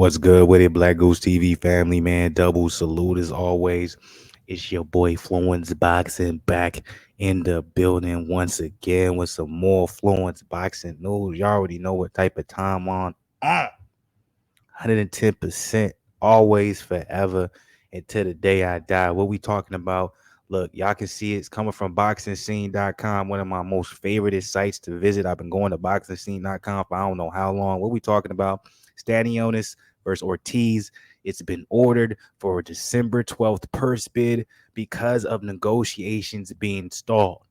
What's good with it, Black Goose TV family, man? Double salute as always. It's your boy Fluence Boxing back in the building once again with some more Fluence Boxing news. You already know what type of time on. 110%, always, forever, until the day I die. What we talking about? Look, y'all can see it's coming from boxingscene.com, one of my most favorite sites to visit. I've been going to boxingscene.com for I don't know how long. What we talking about? Stanionis versus Ortiz. It's been ordered for December 12th purse bid because of negotiations being stalled.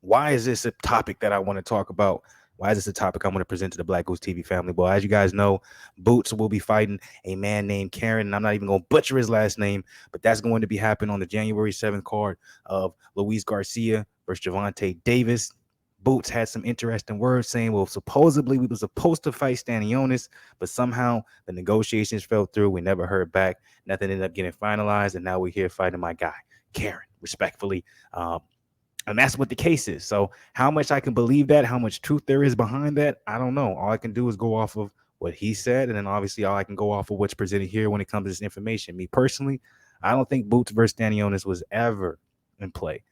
Why is this a topic that I want to talk about? Why is this a topic I want to present to the Black Goose TV family? Well, as you guys know, Boots will be fighting a man named Karen, and I'm not even going to butcher his last name, but that's going to be happening on the January 7th card of Luis Garcia versus Javante Davis. Boots had some interesting words saying, well, supposedly we were supposed to fight Stanionis, but somehow the negotiations fell through. We never heard back. Nothing ended up getting finalized, and now we're here fighting my guy, Karen, respectfully. And that's what the case is. So how much I can believe that, how much truth there is behind that, I don't know. All I can do is go off of what he said. And then obviously all I can go off of what's presented here when it comes to this information. Me personally, I don't think Boots versus Stanionis was ever in play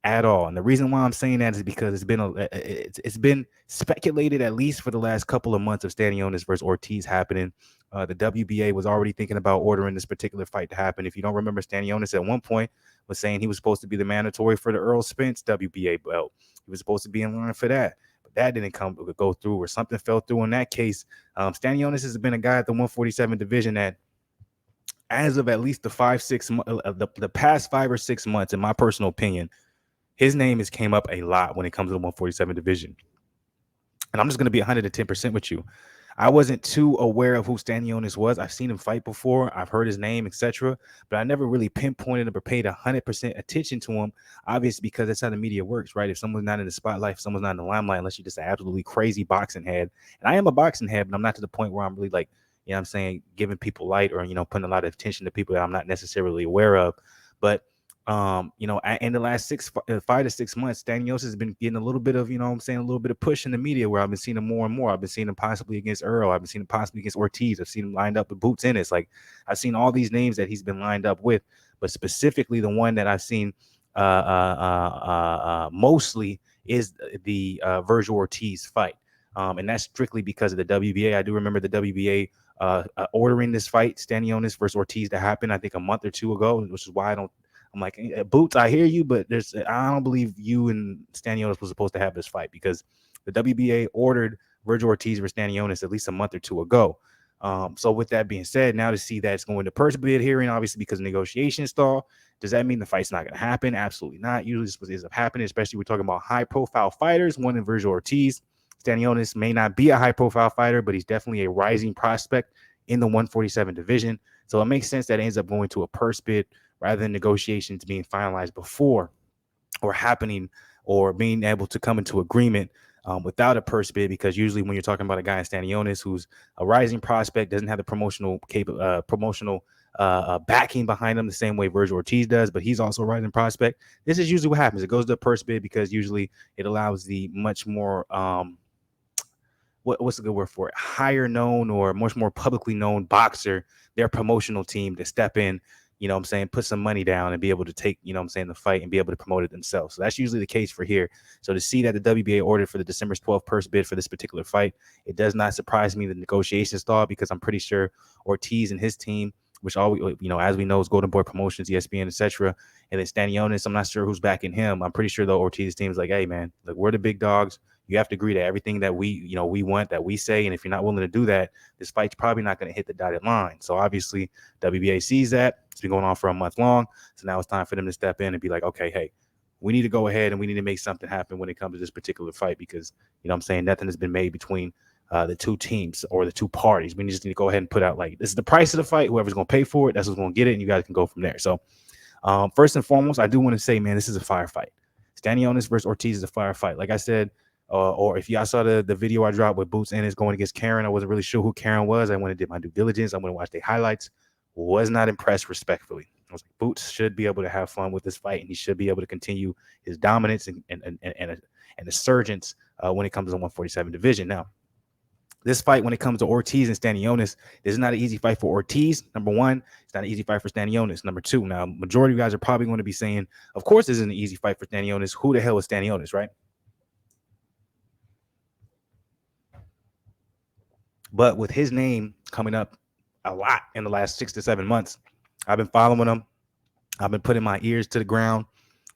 at all. And the reason why I'm saying that is because it's been speculated, at least for the last couple of months, of Stanionis versus Ortiz happening. The WBA was already thinking about ordering this particular fight to happen. If you don't remember, Stanionis at one point was saying he was supposed to be the mandatory for the Earl Spence WBA belt. He was supposed to be in line for that, but that didn't go through, or something fell through in that case. Stanionis has been a guy at the 147 division that, as of at least the past 5 or 6 months, in my personal opinion, his name has came up a lot when it comes to the 147 division. And I'm just going to be 110% with you. I wasn't too aware of who Stanionis was. I've seen him fight before. I've heard his name, etc. But I never really pinpointed him or paid 100% attention to him, obviously, because that's how the media works, right? If someone's not in the spotlight, if someone's not in the limelight, unless you're just an absolutely crazy boxing head. And I am a boxing head, but I'm not to the point where I'm really like, you know what I'm saying, giving people light or, putting a lot of attention to people that I'm not necessarily aware of. But in the last 5 to 6 months, Stanionis has been getting a little bit of, a little bit of push in the media, where I've been seeing him more and more. I've been seeing him possibly against Earl. I've been seeing him possibly against Ortiz. I've seen him lined up with Boots in it. It's like, I've seen all these names that he's been lined up with, but specifically the one that I've seen mostly is the Virgil Ortiz fight. And that's strictly because of the WBA. I do remember the WBA ordering this fight, Stanionis versus Ortiz, to happen, I think, a month or two ago, which is why I'm like, Boots, I hear you, but I don't believe you and Stanionis was supposed to have this fight, because the WBA ordered Virgil Ortiz versus Stanionis at least a month or two ago. So with that being said, now to see that it's going to purse bid hearing, obviously because of negotiation stall, does that mean the fight's not going to happen? Absolutely not. Usually this ends up happening, especially we're talking about high-profile fighters. One in Virgil Ortiz. Stanionis may not be a high-profile fighter, but he's definitely a rising prospect in the 147 division. So it makes sense that it ends up going to a purse bid rather than negotiations being finalized before, or happening, or being able to come into agreement without a purse bid. Because usually when you're talking about a guy in Stanionis who's a rising prospect, doesn't have the promotional backing behind him the same way Virgil Ortiz does, but he's also a rising prospect, this is usually what happens. It goes to a purse bid because usually it allows the much more what's the good word for it? Higher known or much more publicly known boxer, their promotional team, to step in, put some money down and be able to take, the fight and be able to promote it themselves. So that's usually the case for here. So to see that the WBA ordered for the December 12th purse bid for this particular fight, it does not surprise me the negotiation stall, because I'm pretty sure Ortiz and his team, which all as we know, is Golden Boy Promotions, ESPN, etc. And then Stanionis, I'm not sure who's backing him. I'm pretty sure the Ortiz team is like, hey man, look, we're the big dogs. You have to agree to everything that we want, that we say. And if you're not willing to do that, this fight's probably not going to hit the dotted line. So obviously WBA sees that. It's been going on for a month long. So now it's time for them to step in and be like, okay, hey, we need to go ahead and we need to make something happen when it comes to this particular fight, because, nothing has been made between the two teams or the two parties. We just need to go ahead and put out, like, this is the price of the fight. Whoever's going to pay for it, that's who's going to get it. And you guys can go from there. So first and foremost, I do want to say, man, this is a firefight. Stanionis versus Ortiz is a firefight. Like I said, or if y'all saw the video I dropped with Boots and is going against Karen, I wasn't really sure who Karen was. I went and did my due diligence. I went and watched the highlights. Was not impressed, respectfully. I was like, Boots should be able to have fun with this fight, and he should be able to continue his dominance and a surgence when it comes to the 147 division. Now, This fight, when it comes to Ortiz and Stanionis, this is not an easy fight for Ortiz. Number one, it's not an easy fight for Stanionis. Number two, now majority of you guys are probably going to be saying, of course, this isn't an easy fight for Stanionis. Who the hell is Stanionis, right? But with his name coming up a lot in the last 6 to 7 months, I've been following him. I've been putting my ears to the ground.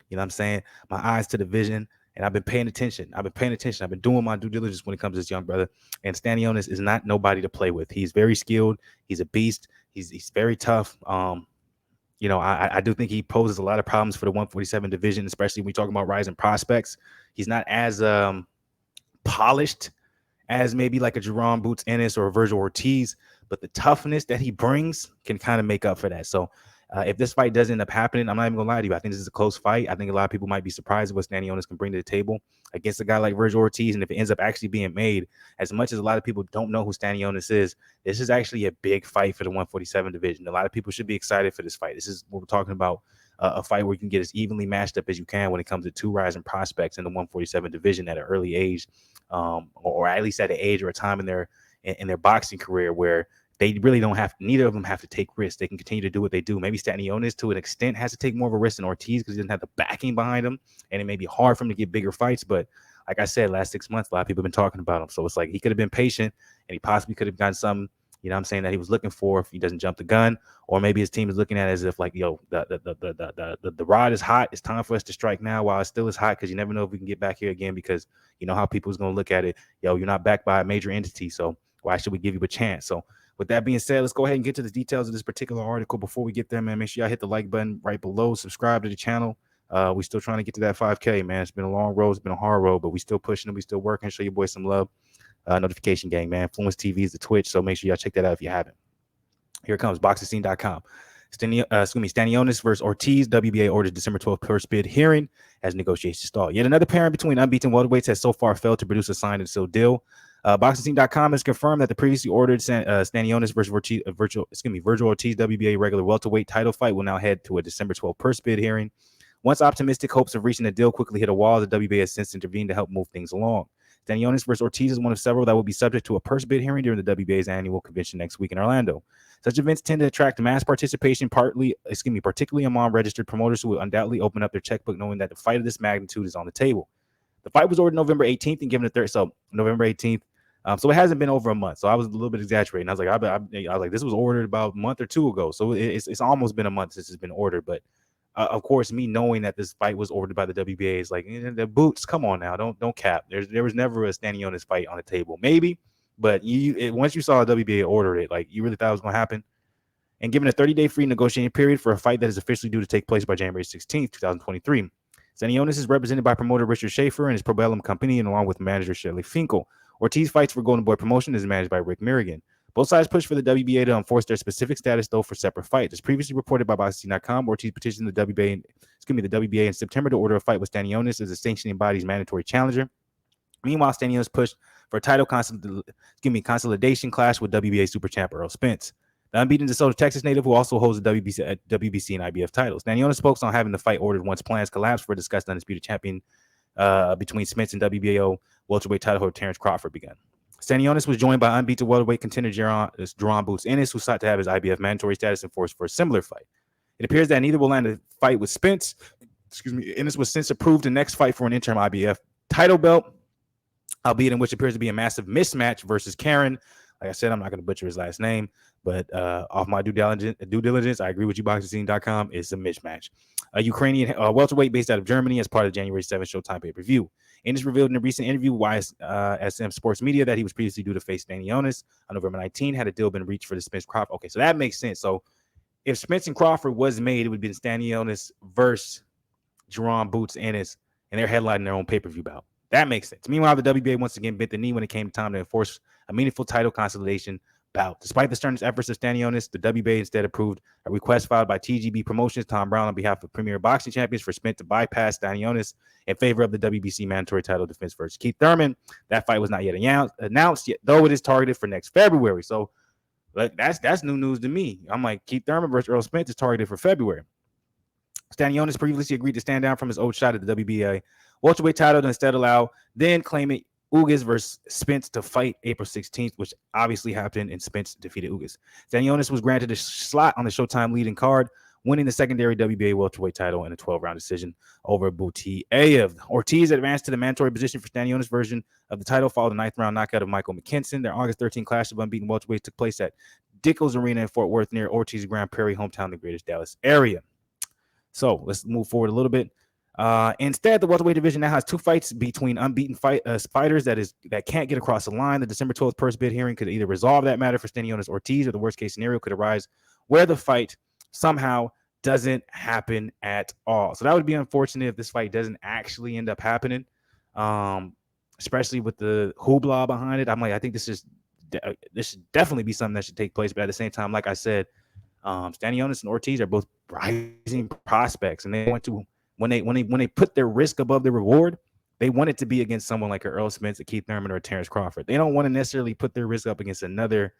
You know what I'm saying? My eyes to the vision. And I've been paying attention. I've been doing my due diligence when it comes to this young brother. And Stanionis is not nobody to play with. He's very skilled. He's a beast. He's very tough. I do think he poses a lot of problems for the 147 division, especially when we talk about rising prospects. He's not as polished as maybe like a Jerome Boots Ennis or a Virgil Ortiz, but the toughness that he brings can kind of make up for that. So if this fight does end up happening, I'm not even gonna lie to you. I think this is a close fight. I think a lot of people might be surprised at what Stanionis can bring to the table against a guy like Virgil Ortiz. And if it ends up actually being made, as much as a lot of people don't know who Stanionis is, this is actually a big fight for the 147 division. A lot of people should be excited for this fight. This is what we're talking about. A fight where you can get as evenly matched up as you can when it comes to two rising prospects in the 147 division at an early age, or at least at an age or a time in their boxing career where they really don't have, neither of them have to take risks. They can continue to do what they do. Maybe Stanionis, to an extent, has to take more of a risk than Ortiz because he doesn't have the backing behind him, and it may be hard for him to get bigger fights. But like I said, last 6 months, a lot of people have been talking about him. So it's like he could have been patient, and he possibly could have gotten something, you know what I'm saying, that he was looking for if he doesn't jump the gun. Or maybe his team is looking at it as if like, yo, the rod is hot. It's time for us to strike now while it still is hot, because you never know if we can get back here again, because you know how people's going to look at it. Yo, you're not backed by a major entity, so why should we give you a chance? So with that being said, let's go ahead and get to the details of this particular article. Before we get there, man, make sure y'all hit the like button right below. Subscribe to the channel. We're still trying to get to that 5K, man. It's been a long road. It's been a hard road, but we still pushing it. We still working. Show your boys some love. Notification gang, man. Fluence TV is the Twitch, so make sure y'all check that out if you haven't. Here it comes, BoxingScene.com. Stanionis versus Ortiz. WBA orders December 12th first bid hearing as negotiations stall. Yet another pairing between unbeaten welterweights has so far failed to produce a signed and sealed deal. BoxingScene.com has confirmed that the previously ordered Stanionis versus Virgil Ortiz WBA regular welterweight title fight will now head to a December 12th first bid hearing. Once optimistic hopes of reaching a deal quickly hit a wall, the WBA has since intervened to help move things along. Stanionis versus Ortiz is one of several that will be subject to a purse bid hearing during the WBA's annual convention next week in Orlando. Such events tend to attract mass participation, particularly among registered promoters who will undoubtedly open up their checkbook knowing that the fight of this magnitude is on the table. The fight was ordered November 18th and given a third, so November 18th. So it hasn't been over a month. So I was a little bit exaggerating. I was like, this was ordered about a month or two ago. So it's almost been a month since it's been ordered. But of course, me knowing that this fight was ordered by the WBA is like, the boots. Come on now, don't cap. There was never a Stanionis fight on the table, maybe, but once you saw a WBA order it, like you really thought it was going to happen. And given a 30-day free negotiating period for a fight that is officially due to take place by January 16th, 2023, Stanionis is represented by promoter Richard Schaefer and his Probellum company, and along with manager Shelley Finkel. Ortiz fights for Golden Boy Promotion is managed by Rick Merrigan. Both sides push for the WBA to enforce their specific status, though, for separate fights. As previously reported by BoxingScene.com, Ortiz petitioned the WBA in September to order a fight with Stanionis as the sanctioning body's mandatory challenger. Meanwhile, Stanionis pushed for a title consolidation clash with WBA super champ Earl Spence. The unbeaten DeSoto, Texas native, who also holds the WBC and IBF titles. Stanionis spoke on having the fight ordered once plans collapsed for a discussed undisputed champion between Spence and WBO welterweight title holder Terrence Crawford begun. Stanionis was joined by unbeaten welterweight contender Jerome Boots Ennis, who sought to have his IBF mandatory status enforced for a similar fight. It appears that neither will land a fight with Spence. Ennis was since approved the next fight for an interim IBF title belt, albeit in which appears to be a massive mismatch versus Karen. Like I said, I'm not going to butcher his last name, but off my due diligence, I agree with you, BoxingScene.com. It's a mismatch. A Ukrainian welterweight based out of Germany as part of the January 7th Showtime pay-per-view. Ennis revealed in a recent interview with SM Sports Media that he was previously due to face Stanionis on November 19. Had a deal been reached for the Spence Crawford. Okay, so that makes sense. So if Spence and Crawford was made, it would have been Stanionis versus Jerome Boots Ennis, and they're headlining their own pay-per-view bout. That makes sense. Meanwhile, the WBA once again bent the knee when it came time to enforce a meaningful title consolidation bout. Despite the stern efforts of Stanionis, the WBA instead approved a request filed by TGB Promotions, Tom Brown, on behalf of Premier Boxing Champions for Spence to bypass Stanionis in favor of the WBC mandatory title defense versus Keith Thurman. That fight was not yet announced yet, though it is targeted for next February. So that's new news to me. I'm like, Keith Thurman versus Earl Spence is targeted for February. Stanionis previously agreed to stand down from his old shot at the WBA welterweight title to instead allow then claimant Ugas versus Spence to fight April 16th, which obviously happened, and Spence defeated Ugas. Stanionis was granted a slot on the Showtime leading card, winning the secondary WBA welterweight title in a 12-round decision over Butiev. Ortiz advanced to the mandatory position for Stanionis' version of the title, followed a ninth-round knockout of Michael McKinson. Their August 13 clash of unbeaten welterweights took place at Dickles Arena in Fort Worth, near Ortiz's Grand Prairie hometown in the greater Dallas area. So let's move forward a little bit. Instead, the welterweight division now has 2 fights between unbeaten fighters that can't get across the line. The December 12th purse bid hearing could either resolve that matter for Stanionis Ortiz, or the worst case scenario could arise where the fight somehow doesn't happen at all. So that would be unfortunate if this fight doesn't actually end up happening, especially with the hoopla behind it. I think this should definitely be something that should take place. But at the same time, like I said, Stanionis and Ortiz are both rising prospects, and they want to when they put their risk above their reward, they want it to be against someone like Earl Spence, a Keith Thurman, or a Terrence Crawford. They don't want to necessarily put their risk up against another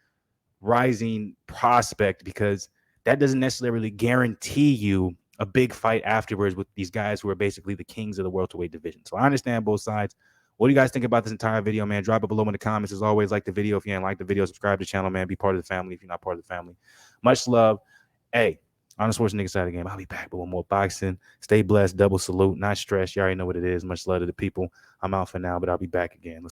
rising prospect, because that doesn't necessarily guarantee you a big fight afterwards with these guys who are basically the kings of the welterweight division. So I understand both sides. What do you guys think about this entire video, man? Drop it below in the comments. As always, like the video if you ain't like the video. Subscribe to the channel, man. Be part of the family if you're not part of the family. Much love. Hey, on the Sports Nigga side of the game, I'll be back with one more boxing. Stay blessed. Double salute. Not stressed. You already know what it is. Much love to the people. I'm out for now, but I'll be back again.